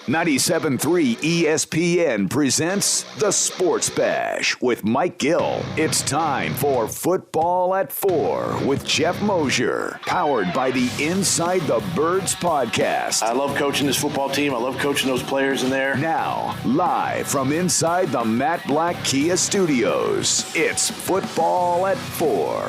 97.3 ESPN presents The Sports Bash with Mike Gill. It's time for Football at 4 with Geoff Mosher, powered by the Inside the Birds podcast. I love coaching this football team. I love coaching those players in there. Now, live from inside the Matt Black Kia Studios, it's Football at 4.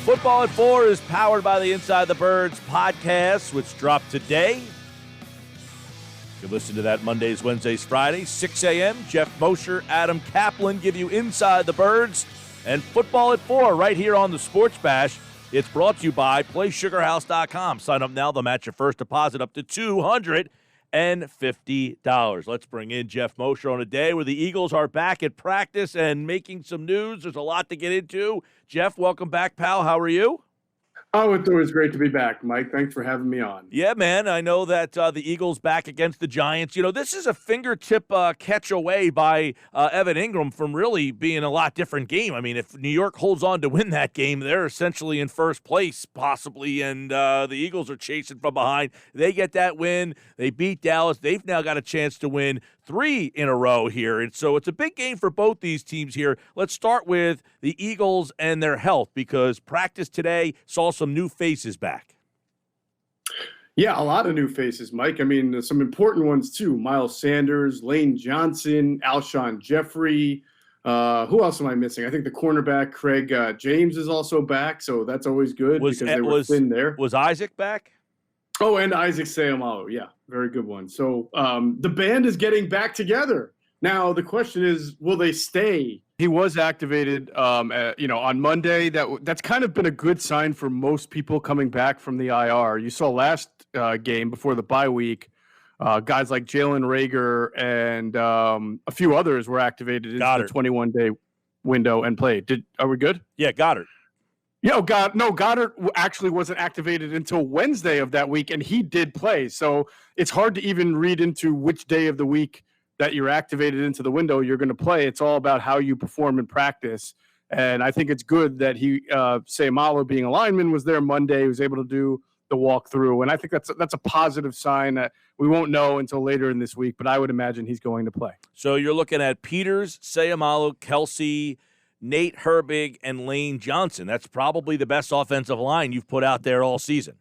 Football at 4 is powered by the Inside the Birds podcast, which dropped today. You can listen to that Mondays, Wednesdays, Fridays, 6 a.m. Geoff Mosher, Adam Kaplan give you Inside the Birds and Football at 4 right here on the Sports Bash. It's brought to you by PlaySugarHouse.com. Sign up now. They'll match your first deposit up to $250. Let's bring in Geoff Mosher on a day where the Eagles are back at practice and making some news. There's a lot to get into. Geoff, welcome back, pal. How are you? Oh, it's always great to be back, Mike. Thanks for having me on. Yeah, man. I know that the Eagles back against the Giants. You know, this is a fingertip catch away by Evan Ingram from really being a lot different game. I mean, if New York holds on to win that game, they're essentially in first place, possibly, and the Eagles are chasing from behind. They get that win. They beat Dallas. They've now got a chance to win 3 in a row here. And so it's a big game for both these teams here. Let's start with the Eagles and their health, because practice today saw some new faces back. Yeah, a lot of new faces, Mike. I mean, some important ones too. Miles Sanders, Lane Johnson, Alshon Jeffrey. Who else am I missing? I think the cornerback, Craig James, is also back, so that's always good because they were thin there. Was Isaac back? Oh, and Isaac Seumalo. Yeah, very good one. So the band is getting back together. Now, the question is, will they stay? He was activated, on Monday. That's kind of been a good sign for most people coming back from the IR. You saw last game before the bye week, guys like Jalen Reagor and a few others were activated in the 21-day window and played. Are we good? Yeah, Goddard. Goddard actually wasn't activated until Wednesday of that week, and he did play. So it's hard to even read into which day of the week that you're activated into the window you're going to play. It's all about how you perform in practice. And I think it's good that Seumalo, being a lineman, was there Monday. He was able to do the walkthrough. And I think that's a positive sign that we won't know until later in this week, but I would imagine he's going to play. So you're looking at Peters, Seumalo, Kelsey, Nate Herbig, and Lane Johnson. That's probably the best offensive line you've put out there all season.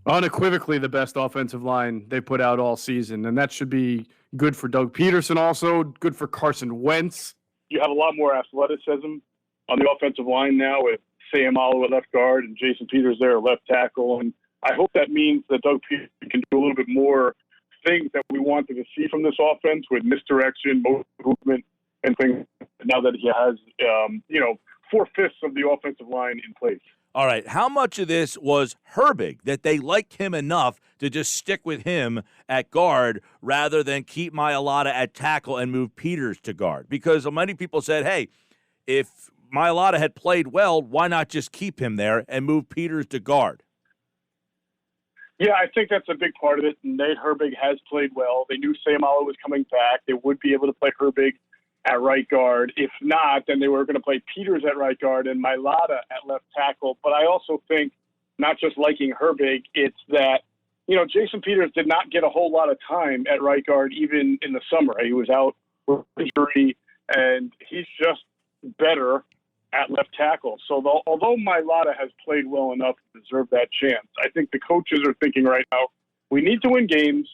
Unequivocally the best offensive line they put out all season, and that should be good for Doug Peterson, also good for Carson Wentz. You have a lot more athleticism on the offensive line now with Seumalo at left guard and Jason Peters there at left tackle, and I hope that means that Doug Peterson can do a little bit more things that we wanted to see from this offense with misdirection, movement, and things, now that he has, 4/5 of the offensive line in place. All right, how much of this was Herbig, that they liked him enough to just stick with him at guard rather than keep Mailata at tackle and move Peters to guard? Because many people said, hey, if Mailata had played well, why not just keep him there and move Peters to guard? Yeah, I think that's a big part of it. Nate Herbig has played well. They knew Seumalo was coming back. They would be able to play Herbig at right guard. If not, then they were going to play Peters at right guard and Mailata at left tackle. But I also think, not just liking Herbig, it's that, Jason Peters did not get a whole lot of time at right guard even in the summer. He was out with injury, and he's just better at left tackle. So although Mailata has played well enough to deserve that chance, I think the coaches are thinking right now, we need to win games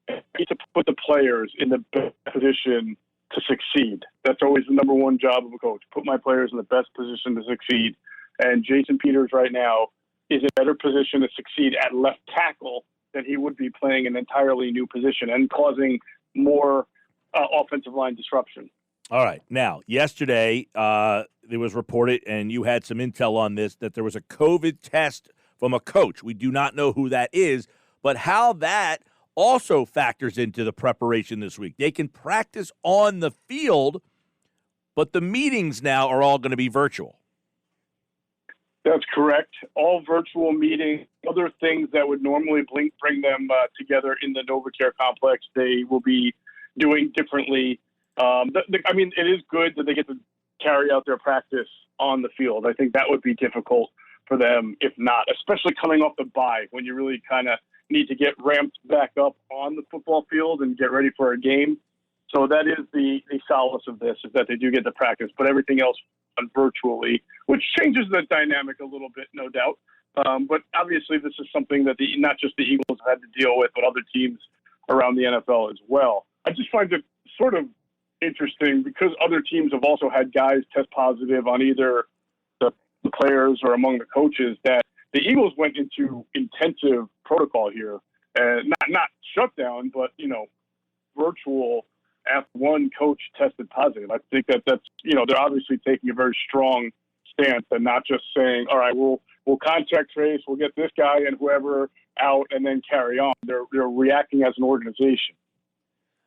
and we need to put the players in the best position to succeed. That's always the number one job of a coach, put my players in the best position to succeed. And Jason Peters right now is in a better position to succeed at left tackle than he would be playing an entirely new position and causing more offensive line disruption. All right. Now, yesterday, there was reported, and you had some intel on this, that there was a COVID test from a coach. We do not know who that is, but how that also factors into the preparation this week. They can practice on the field, but the meetings now are all going to be virtual. That's correct. All virtual meetings, other things that would normally bring them together in the NovaCare complex, they will be doing differently. It is good that they get to carry out their practice on the field. I think that would be difficult for them if not, especially coming off the bye when you really kind of need to get ramped back up on the football field and get ready for a game. So that is the solace of this, is that they do get to practice, but everything else done virtually, which changes the dynamic a little bit, no doubt. But obviously this is something that not just the Eagles have had to deal with, but other teams around the NFL as well. I just find it sort of interesting because other teams have also had guys test positive on either the players or among the coaches, that the Eagles went into intensive protocol here, not shutdown, but, virtual after one coach tested positive. I think that's, they're obviously taking a very strong stance and not just saying, all right, we'll contact trace, we'll get this guy and whoever out and then carry on. They're reacting as an organization.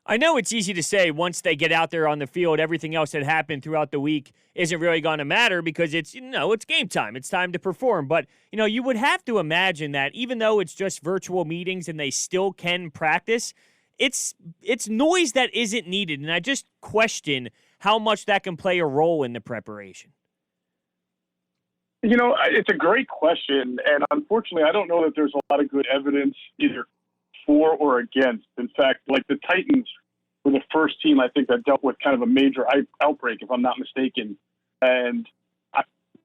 I know it's easy to say once they get out there on the field, everything else that happened throughout the week isn't really going to matter because it's game time. It's time to perform. But, you would have to imagine that even though it's just virtual meetings and they still can practice, it's noise that isn't needed. And I just question how much that can play a role in the preparation. It's a great question. And unfortunately, I don't know that there's a lot of good evidence either for or against. In fact, like the Titans were the first team, I think, that dealt with kind of a major outbreak, if I'm not mistaken. And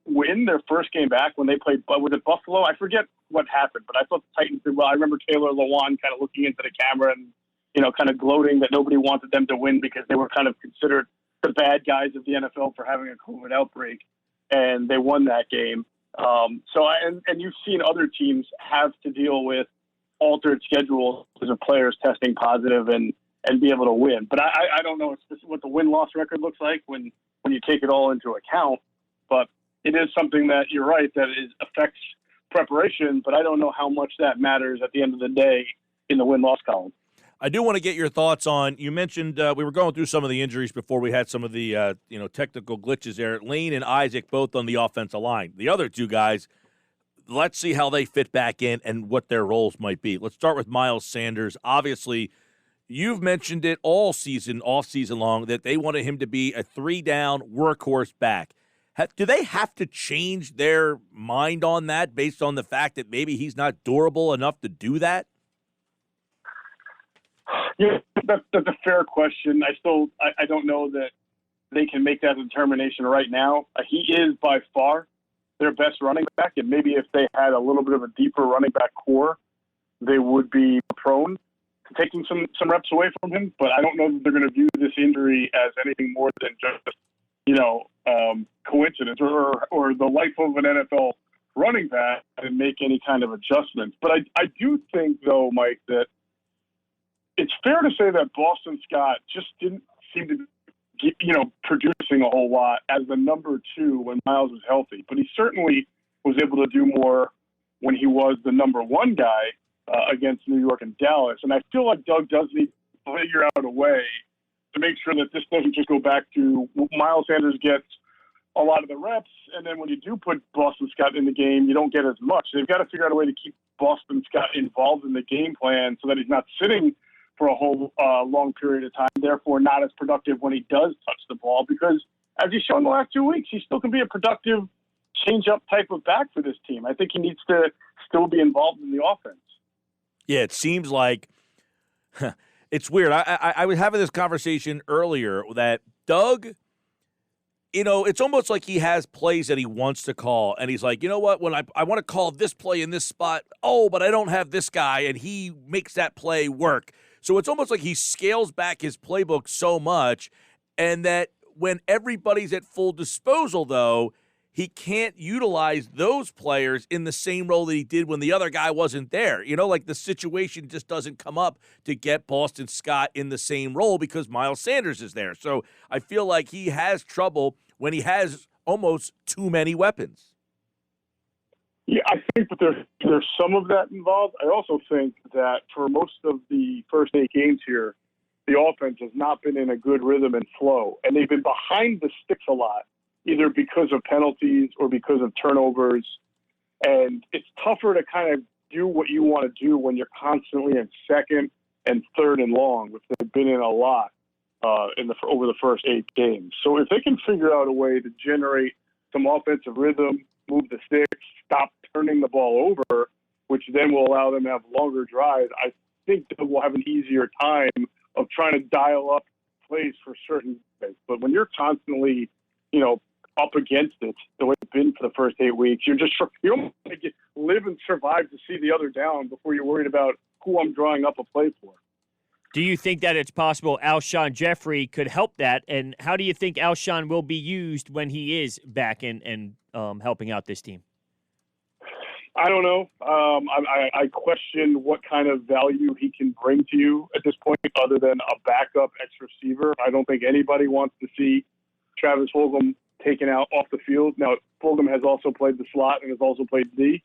when their first game back, when they played, was it Buffalo? I forget what happened, but I thought the Titans did well. I remember Taylor Lewan kind of looking into the camera and, kind of gloating that nobody wanted them to win because they were kind of considered the bad guys of the NFL for having a COVID outbreak. And they won that game. And you've seen other teams have to deal with altered schedules because of players testing positive and be able to win. But I don't know what the win-loss record looks like when you take it all into account. But it is something that you're right, that affects preparation, but I don't know how much that matters at the end of the day in the win-loss column. I do want to get your thoughts on, you mentioned we were going through some of the injuries before we had some of the technical glitches there. Lane and Isaac both on the offensive line. The other two guys, let's see how they fit back in and what their roles might be. Let's start with Miles Sanders. Obviously, you've mentioned it all season, off season long, that they wanted him to be a 3-down workhorse back. Do they have to change their mind on that based on the fact that maybe he's not durable enough to do that? Yeah, that's a fair question. I don't know that they can make that determination right now. He is by far their best running back, and maybe if they had a little bit of a deeper running back core, they would be prone to taking some reps away from him. But I don't know that they're going to view this injury as anything more than just, coincidence or the life of an NFL running back and make any kind of adjustments. But I do think, though, Mike, that it's fair to say that Boston Scott just didn't seem to be, producing a whole lot as the number 2 when Miles was healthy. But he certainly was able to do more when he was the number 1 guy against New York and Dallas. And I feel like Doug does need to figure out a way to make sure that this doesn't just go back to Miles Sanders gets a lot of the reps, and then when you do put Boston Scott in the game, you don't get as much. They've got to figure out a way to keep Boston Scott involved in the game plan so that he's not sitting for a whole long period of time, therefore not as productive when he does touch the ball, because as he's shown the last 2 weeks, he still can be a productive change-up type of back for this team. I think he needs to still be involved in the offense. Yeah, it seems like it's weird. I was having this conversation earlier that Doug, it's almost like he has plays that he wants to call, and he's like, you know what, when I want to call this play in this spot, but I don't have this guy, and he makes that play work. So it's almost like he scales back his playbook so much, and that when everybody's at full disposal, though, he can't utilize those players in the same role that he did when the other guy wasn't there. Like the situation just doesn't come up to get Boston Scott in the same role because Miles Sanders is there. So I feel like he has trouble when he has almost too many weapons. Yeah, I think that there's some of that involved. I also think that for most of the first 8 games here, the offense has not been in a good rhythm and flow, and they've been behind the sticks a lot, either because of penalties or because of turnovers. And it's tougher to kind of do what you want to do when you're constantly in second and third and long, which they've been in a lot over the first 8 games. So if they can figure out a way to generate some offensive rhythm, move the sticks, stop turning the ball over, which then will allow them to have longer drives, I think that we'll have an easier time of trying to dial up plays for certain guys. But when you're constantly, up against it the way it's been for the first 8 weeks, you're almost going to live and survive to see the other down before you're worried about who I'm drawing up a play for. Do you think that it's possible Alshon Jeffrey could help that? And how do you think Alshon will be used when he is back and helping out this team? I don't know. I question what kind of value he can bring to you at this point other than a backup X receiver. I don't think anybody wants to see Travis Fulgham taken out off the field. Now, Fulgham has also played the slot and has also played D,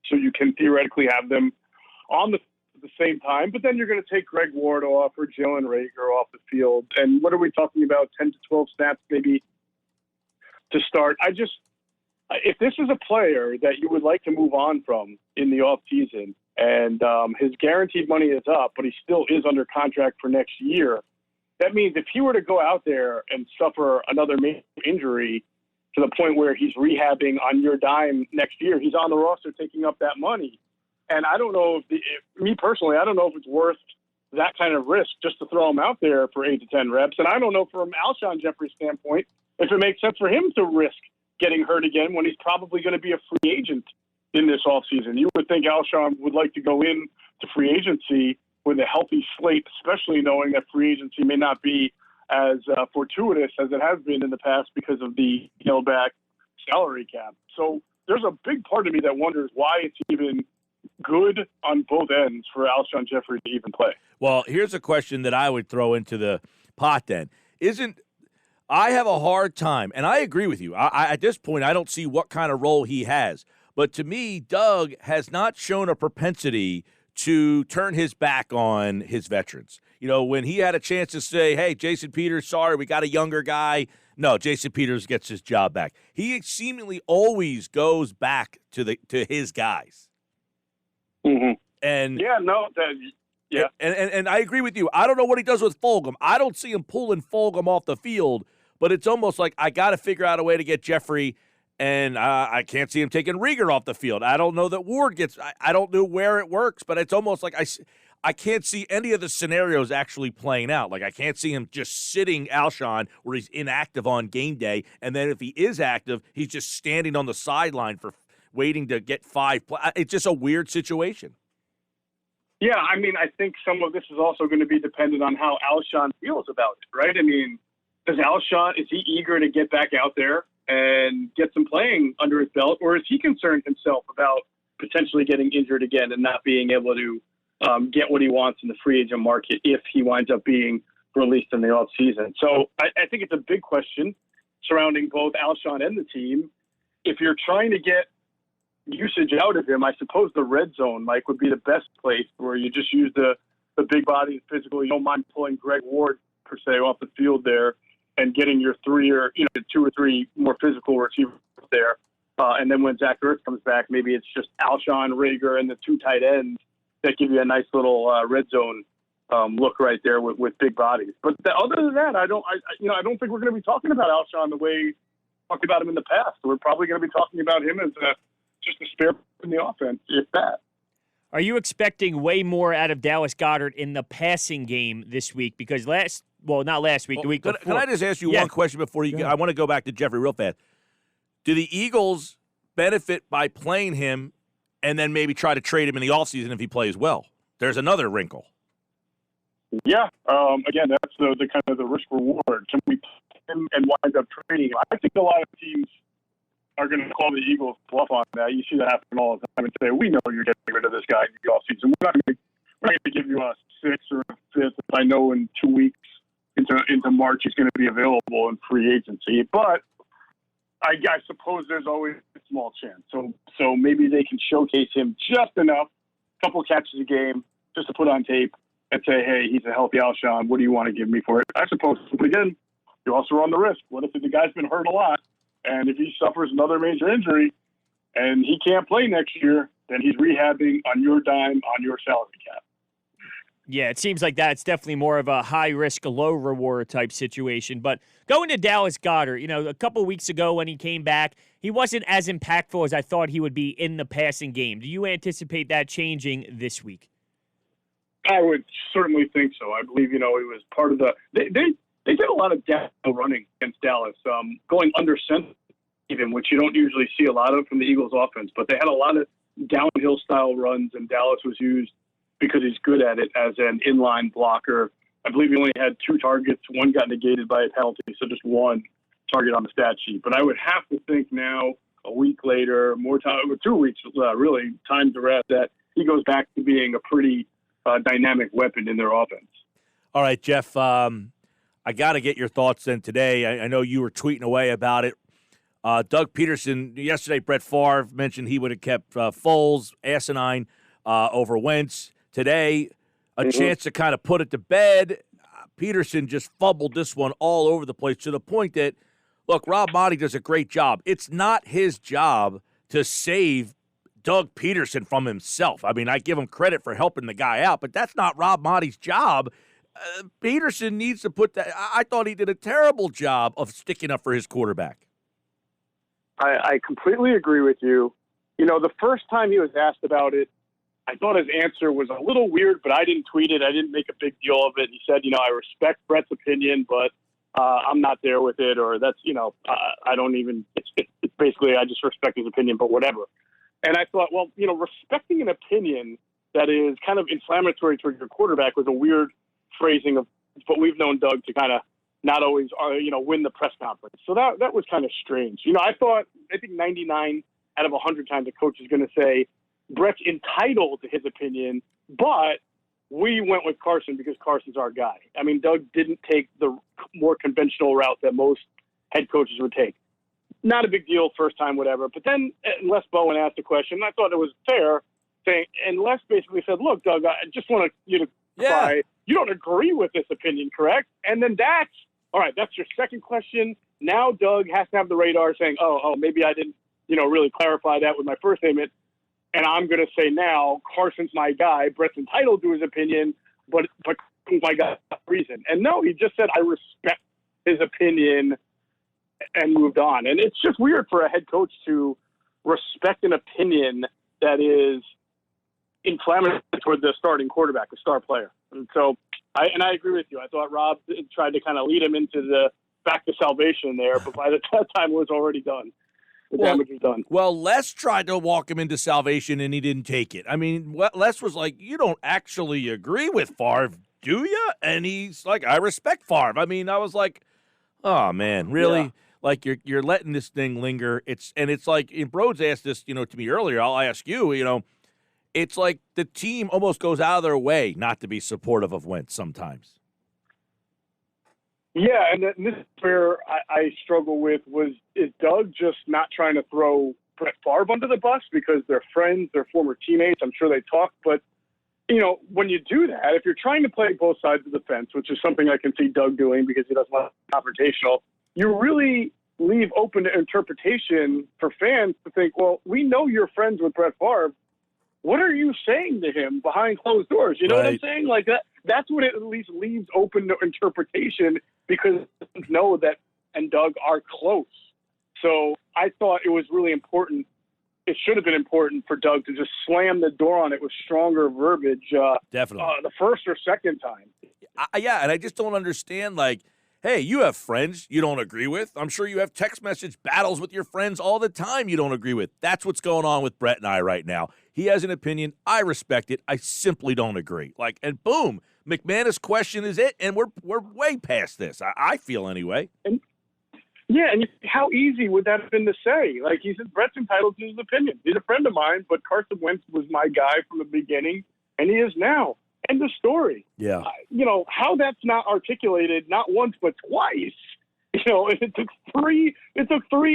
so you can theoretically have them on the same time, but then you're going to take Greg Ward off or Jalen Reagor off the field. And what are we talking about, 10 to 12 snaps maybe to start? If this is a player that you would like to move on from in the offseason and his guaranteed money is up, but he still is under contract for next year, that means if he were to go out there and suffer another major injury to the point where he's rehabbing on your dime next year, he's on the roster taking up that money. And I don't know me personally, I don't know if it's worth that kind of risk just to throw him out there for 8 to 10 reps. And I don't know from Alshon Jeffrey's standpoint if it makes sense for him to risk getting hurt again when he's probably going to be a free agent in this offseason. You would think Alshon would like to go in to free agency with a healthy slate, especially knowing that free agency may not be as fortuitous as it has been in the past because of the back salary cap. So there's a big part of me that wonders why it's even good on both ends for Alshon Jeffrey to even play. Well, here's a question that I would throw into the pot then. I have a hard time, and I agree with you. At this point, I don't see what kind of role he has. But to me, Doug has not shown a propensity to turn his back on his veterans. When he had a chance to say, hey, Jason Peters, sorry, we got a younger guy. No, Jason Peters gets his job back. He seemingly always goes back to his guys. Mm-hmm. And yeah. And I agree with you. I don't know what he does with Fulgham. I don't see him pulling Fulgham off the field, but it's almost like I got to figure out a way to get Jeffrey, and I can't see him taking Reagor off the field. I don't know that Ward gets – I don't know where it works, but it's almost like I can't see any of the scenarios actually playing out. Like I can't see him just sitting Alshon where he's inactive on game day, and then if he is active, he's just standing on the sideline for waiting to get 5 It's just a weird situation. Yeah, I think some of this is also going to be dependent on how Alshon feels about it, right? Is he eager to get back out there and get some playing under his belt, or is he concerned himself about potentially getting injured again and not being able to get what he wants in the free agent market if he winds up being released in the offseason? So I think it's a big question surrounding both Alshon and the team. If you're trying to get usage out of him, I suppose the red zone, Mike, would be the best place where you just use the big body and physical. You don't mind pulling Greg Ward, per se, off the field there and getting your 2 or 3 more physical receivers there. And then when Zach Ertz comes back, maybe it's just Alshon, Reagor, and the 2 tight ends that give you a nice little red zone look right there with big bodies. But other than that, I don't think we're going to be talking about Alshon the way we talked about him in the past. We're probably going to be talking about him as just a spare in the offense, if that. Are you expecting way more out of Dallas Goedert in the passing game this week? Because not last week, the week before. Can I just ask you one question before you go? I want to go back to Jeffrey real fast. Do the Eagles benefit by playing him and then maybe try to trade him in the offseason if he plays well? There's another wrinkle. Yeah. Again, that's the kind of the risk reward. Can we play him and wind up trading him? I think a lot of teams are going to call the Eagles bluff on that. You see that happen all the time and say, we know you're getting rid of this guy in the offseason. We're not going to give you a 6th or a 5th if I know in 2 weeks into March he's going to be available in free agency. But I suppose there's always a small chance. So maybe they can showcase him just enough, a couple catches a game, just to put on tape and say, hey, he's a healthy Alshon. What do you want to give me for it? I suppose. But again, you also run the risk. What if the guy's been hurt a lot? And if he suffers another major injury and he can't play next year, then he's rehabbing on your dime, on your salary cap. Yeah, it seems like that's definitely more of a high-risk, low-reward type situation. But going to Dallas Goedert, a couple of weeks ago when he came back, he wasn't as impactful as I thought he would be in the passing game. Do you anticipate that changing this week? I would certainly think so. I believe, he was part of the – they did a lot of downhill running against Dallas, going under center even, which you don't usually see a lot of from the Eagles offense. But they had a lot of downhill-style runs, and Dallas was used because he's good at it as an inline blocker. I believe he only had 2 targets. One got negated by a penalty, so just 1 target on the stat sheet. But I would have to think now, a week later, more time, 2 weeks, really, time to rest, that he goes back to being a pretty dynamic weapon in their offense. All right, Jeff, I got to get your thoughts then today. I know you were tweeting away about it. Doug Peterson, yesterday, Brett Favre mentioned he would have kept Foles, asinine, over Wentz. Today, a chance to kind of put it to bed. Peterson just fumbled this one all over the place to the point that, look, Rob Maaddi does a great job. It's not his job to save Doug Peterson from himself. I mean, I give him credit for helping the guy out, but that's not Rob Maaddi's job. Peterson needs to put that. I thought he did a terrible job of sticking up for his quarterback. I completely agree with you. The first time he was asked about it, I thought his answer was a little weird, but I didn't tweet it. I didn't make a big deal of it. He said, I respect Brett's opinion, but I'm not there with it, or that's, I don't even, it's basically, I just respect his opinion, but whatever. And I thought, well, respecting an opinion that is kind of inflammatory towards your quarterback was a weird phrasing of what we've known Doug to kind of not always, win the press conference. So that was kind of strange. I think 99 out of 100 times a coach is going to say, Brett's entitled to his opinion, but we went with Carson because Carson's our guy. I mean, Doug didn't take the more conventional route that most head coaches would take. Not a big deal first time, whatever. But then Les Bowen asked a question, and I thought it was fair. And Les basically said, look, Doug, I just want you to clarify, you don't agree with this opinion, correct? And then that's your second question. Now Doug has to have the radar saying, oh, maybe I didn't, really clarify that with my first statement. And I'm going to say now, Carson's my guy. Brett's entitled to his opinion, but Carson's my guy for a reason. And no, he just said, I respect his opinion, and moved on. And it's just weird for a head coach to respect an opinion that is inflammatory toward the starting quarterback, a star player. And so I agree with you. I thought Rob tried to kind of lead him into the back to salvation there, but by the time it was already done. The damage was done. Well, Les tried to walk him into salvation, and he didn't take it. I mean, Les was like, you don't actually agree with Favre, do you? And he's like, I respect Favre. I mean, I was like, oh, man, really? Yeah. Like, you're letting this thing linger. It's like, and Broads asked this, to me earlier. I'll ask you, it's like the team almost goes out of their way not to be supportive of Wentz sometimes. Yeah, and this is where I struggle with is Doug just not trying to throw Brett Favre under the bus because they're friends, they're former teammates. I'm sure they talk, but when you do that, if you're trying to play both sides of the fence, which is something I can see Doug doing because he doesn't want to be confrontational, you really leave open to interpretation for fans to think, well, we know you're friends with Brett Favre. What are you saying to him behind closed doors? You know what I'm saying? Like that's what it at least leaves open to interpretation because they know that and Doug are close. So I thought it was really important. It should have been important for Doug to just slam the door on it with stronger verbiage. Definitely. The first or second time. Yeah, and I just don't understand, hey, you have friends you don't agree with. I'm sure you have text message battles with your friends all the time you don't agree with. That's what's going on with Brett and I right now. He has an opinion. I respect it. I simply don't agree. And boom, McManus' question is it, and we're way past this. I feel anyway. And how easy would that have been to say? Like he said, Brett's entitled to his opinion. He's a friend of mine, but Carson Wentz was my guy from the beginning, and he is now. End of story. Yeah. How that's not articulated, not once, but twice. It took three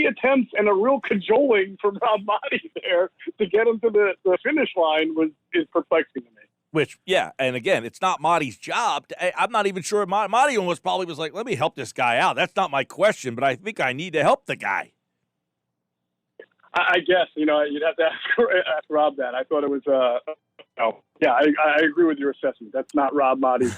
attempts and a real cajoling from Rob Maaddi there to get him to the finish line is perplexing to me. Which, yeah, and again, it's not Maaddi's job. I'm not even sure. Maaddi almost probably was like, let me help this guy out. That's not my question, but I think I need to help the guy. I guess, you'd have to ask Rob that. I thought it was, yeah, I agree with your assessment. That's not Rob Maddie.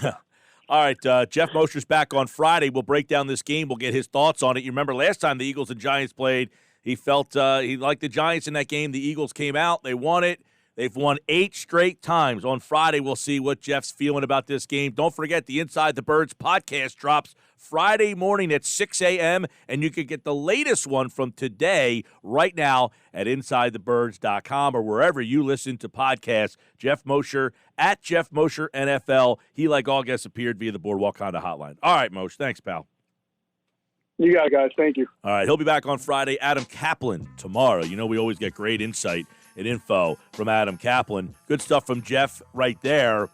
All right, Geoff Mosher's back on Friday. We'll break down this game. We'll get his thoughts on it. You remember last time the Eagles and Giants played, he felt he liked the Giants in that game. The Eagles came out. They won it. They've won 8 straight times. On Friday, we'll see what Jeff's feeling about this game. Don't forget, the Inside the Birds podcast drops Friday morning at 6 a.m., and you can get the latest one from today right now at InsideTheBirds.com or wherever you listen to podcasts. Geoff Mosher at Geoff Mosher NFL. He, like all guests, appeared via the Boardwalk Honda hotline. All right, Mosher. Thanks, pal. You got it, guys. Thank you. All right, he'll be back on Friday. Adam Kaplan tomorrow. We always get great insight and info from Adam Kaplan. Good stuff from Jeff right there.